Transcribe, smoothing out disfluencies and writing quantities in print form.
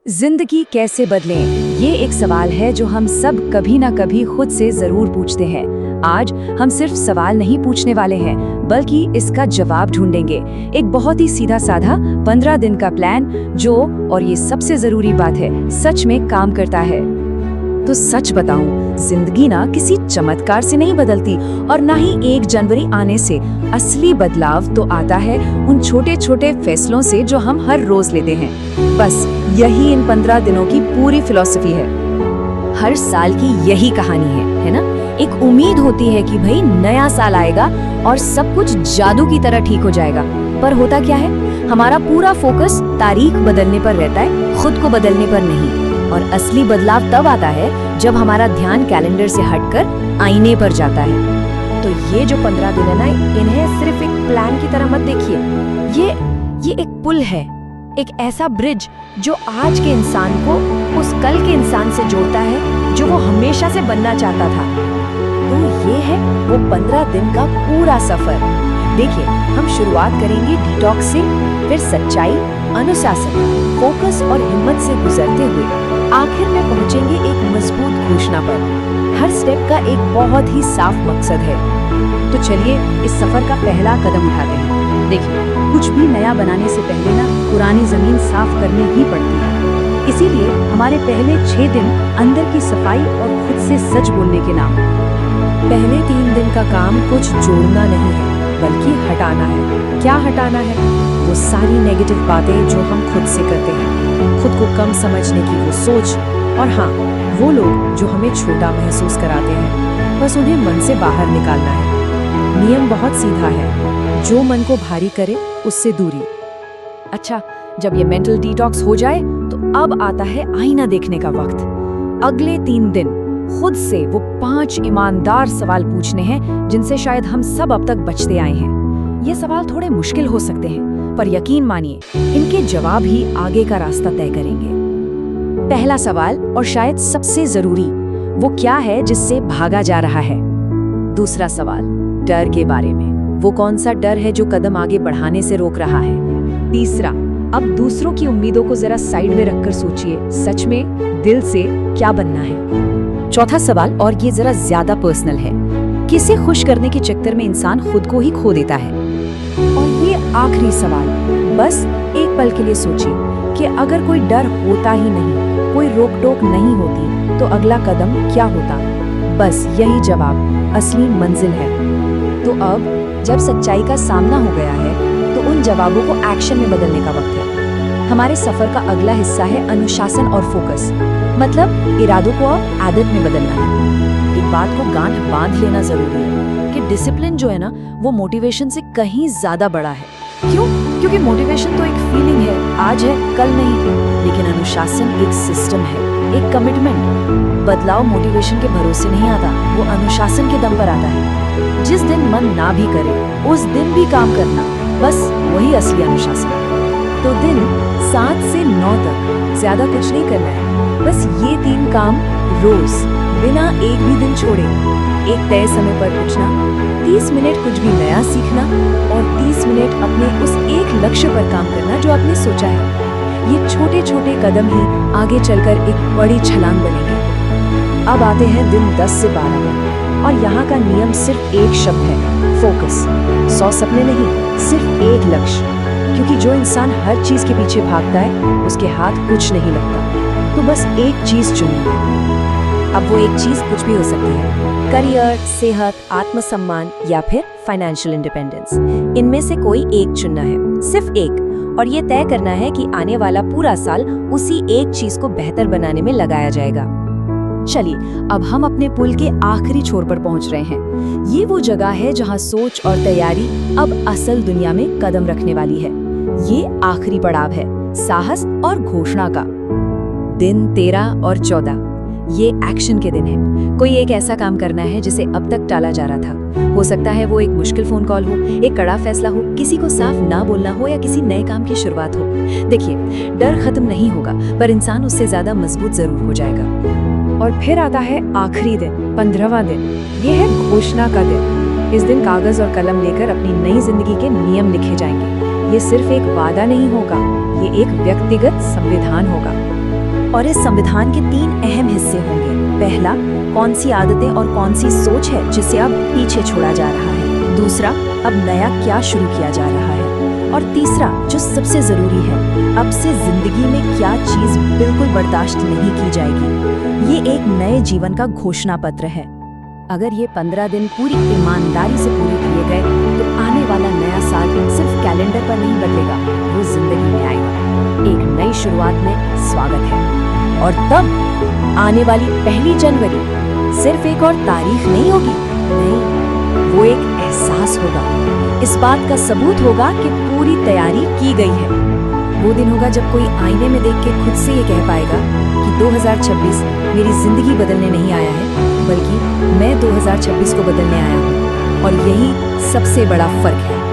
जिंदगी कैसे बदलें? ये एक सवाल है जो हम सब कभी ना कभी खुद से जरूर पूछते हैं। आज हम सिर्फ सवाल नहीं पूछने वाले हैं, बल्कि इसका जवाब ढूंढेंगे। एक बहुत ही सीधा साधा 15 दिन का प्लान जो, और ये सबसे जरूरी बात है, सच में काम करता है। तो सच बताऊं, जिंदगी ना किसी चमत्कार से नहीं बदलती और ना ही 1 जनवरी आने से। असली बदलाव तो आता है उन छोटे छोटे फैसलों से जो हम हर रोज लेते हैं। बस यही इन 15 दिनों की पूरी फिलॉसफी है। हर साल की यही कहानी है ना? एक उम्मीद होती है कि भाई नया साल आएगा और सब कुछ जादू की तरह ठीक हो जाएगा। पर होता क्या है? हमारा पूरा फोकस तारीख बदलने पर रहता है, खुद को बदलने पर नहीं। और असली बदलाव तब आता है जब हमारा ध्यान कैलेंडर से हटकर आईने पर जाता है। तो ये जो 15 दिन है ना, इन्हें सिर्फ एक प्लान की तरह मत देखिए। ये एक पुल है, एक ऐसा ब्रिज जो आज के इंसान को उस कल के इंसान से जोड़ता है जो वो हमेशा से बनना चाहता था। तो ये है वो 15 दिन का पूरा सफर। देखिए, हम शुरुआत करेंगे डिटॉक्स से, फिर सच्चाई, अनुशासन, फोकस और हिम्मत से गुजरते हुए आखिर में पहुंचेंगे एक मजबूत घोषणा पर। हर स्टेप का एक बहुत ही साफ मकसद है। तो चलिए इस सफर का पहला कदम उठाते हैं। देखिए, कुछ भी नया बनाने से पहले ना पुरानी जमीन साफ करनी ही पड़ती है। इसीलिए हमारे पहले 6 दिन अंदर की सफाई और खुद से सच बोलने के नाम। पहले 3 दिन का काम कुछ जोड़ना नहीं है, बल्कि हटाना है। क्या हटाना है? वो सारी नेगेटिव बातें जो हम खुद से करते हैं, खुद को कम समझने की वो सोच, और हाँ, वो लोग जो हमें छोटा महसूस कराते हैं, बस उन्हें मन से बाहर निकालना है। नियम बहुत सीधा है, जो मन को भारी करे उससे दूरी। अच्छा, जब ये मेंटल डिटॉक्स हो जाए तो अब आता है आईना देखने का वक्त। अगले 3 दिन खुद से वो 5 ईमानदार सवाल पूछने हैं जिनसे शायद हम सब अब तक बचते आए हैं। ये सवाल थोड़े मुश्किल हो सकते हैं, पर यकीन मानिए, इनके जवाब ही आगे का रास्ता तय करेंगे। पहला सवाल, और शायद सबसे जरूरी, वो क्या है जिससे भागा जा रहा है? दूसरा सवाल, डर के बारे में। वो कौन सा डर है जो कदम आगे बढ़ाने से रोक रहा है? तीसरा, अब दूसरों की उम्मीदों को जरा साइड में रखकर सोचिए, सच में दिल से क्या बनना है? चौथा सवाल, और ये जरा ज्यादा पर्सनल है, किसे खुश करने के चक्कर में इंसान खुद को ही खो देता है? और ये आखिरी सवाल, बस एक पल के लिए सोचिए कि अगर कोई डर होता ही नहीं, कोई रोक टोक नहीं होती, तो अगला कदम क्या होता? बस यही जवाब असली मंजिल है। तो अब जब सच्चाई का सामना हो गया है, तो उन जवाबों को एक्शन में बदलने का वक्त है। हमारे सफर का अगला हिस्सा है अनुशासन और फोकस, मतलब इरादों को अब आदत में बदलना है। एक बात को गांठ बांध लेना जरूरी है कि डिसिप्लिन जो है ना, वो मोटिवेशन से कहीं ज्यादा बड़ा है। क्यों? क्योंकि मोटिवेशन तो एक फीलिंग है, आज है कल नहीं, लेकिन अनुशासन एक सिस्टम है, एक कमिटमेंट। बदलाव मोटिवेशन के भरोसे नहीं आता, वो अनुशासन के दम पर आता है। जिस दिन मन ना भी करे, उस दिन भी काम करना, बस वही असली अनुशासन। तो दिन 7 से 9 तक ज्यादा कुछ नहीं करना है, बस ये 3 काम रोज, बिना एक भी दिन छोड़े। एक तय समय पर उठना, 30 मिनट कुछ भी नया सीखना, और 30 मिनट अपने उस एक लक्ष्य पर काम करना जो आपने सोचा है। ये छोटे छोटे कदम ही आगे चलकर एक बड़ी छलांग बनेंगे। अब आते हैं दिन 10 से 12 में, और यहाँ का नियम सिर्फ एक शब्द है, फोकस। 100 सपने नहीं, सिर्फ एक लक्ष्य। क्योंकि जो इंसान हर चीज के पीछे भागता है, उसके हाथ कुछ नहीं लगता। तो बस एक चीज चुनिए। अब वो एक चीज कुछ भी हो सकती है, करियर, सेहत, आत्मसम्मान या फिर फाइनेंशियल इंडिपेंडेंस। इनमें से कोई एक चुनना है, सिर्फ एक, और ये तय करना है कि आने वाला पूरा साल उसी एक चीज को बेहतर बनाने में लगाया जाएगा। चलिए, अब हम अपने पुल के आखिरी छोर पर पहुंच रहे हैं। ये वो जगह है जहां सोच और तैयारी अब असल दुनिया में कदम रखने वाली है। ये आखिरी पड़ाव है, साहस और घोषणा का। दिन 13 और 14 ये एक्शन के दिन है। कोई एक ऐसा काम करना है जिसे अब तक टाला जा रहा था। हो सकता है वो एक मुश्किल फोन कॉल हो, एक कड़ा फैसला हो, किसी को साफ ना बोलना हो, या किसी नए काम की शुरुआत हो। देखिए, डर खत्म नहीं होगा, पर इंसान उससे ज्यादा मजबूत जरूर हो जाएगा। और फिर आता है आखिरी दिन, 15वां दिन। ये है घोषणा का दिन। इस दिन कागज और कलम लेकर अपनी नई जिंदगी के नियम लिखे जाएंगे। ये सिर्फ एक वादा नहीं होगा, ये एक व्यक्तिगत संविधान होगा। और इस संविधान के 3 अहम हिस्से होंगे। पहला, कौन सी आदतें और कौन सी सोच है जिसे अब पीछे छोड़ा जा रहा है। दूसरा, अब नया क्या शुरू किया जा रहा है। और तीसरा, जो सबसे जरूरी है, अब से जिंदगी में क्या चीज बिल्कुल बर्दाश्त नहीं की जाएगी। ये एक नए जीवन का घोषणा पत्र है। अगर ये 15 दिन पूरी ईमानदारी से पूरे किए गए तो आने वाला नया साल सिर्फ कैलेंडर पर नहीं बदलेगा, वो जिंदगी में आएगा। एक नई शुरुआत में स्वागत है। और तब आने वाली 1 जनवरी सिर्फ एक और तारीख नहीं होगी, नहीं, वो एक एहसास होगा। इस बात का सबूत होगा कि पूरी तैयारी की गई है। वो दिन होगा जब कोई आईने में देख के खुद से ये कह पाएगा कि 2026 मेरी जिंदगी बदलने नहीं आया है, बल्कि मैं 2026 को बदलने आया हूँ। और यही सबसे बड़ा फर्क है।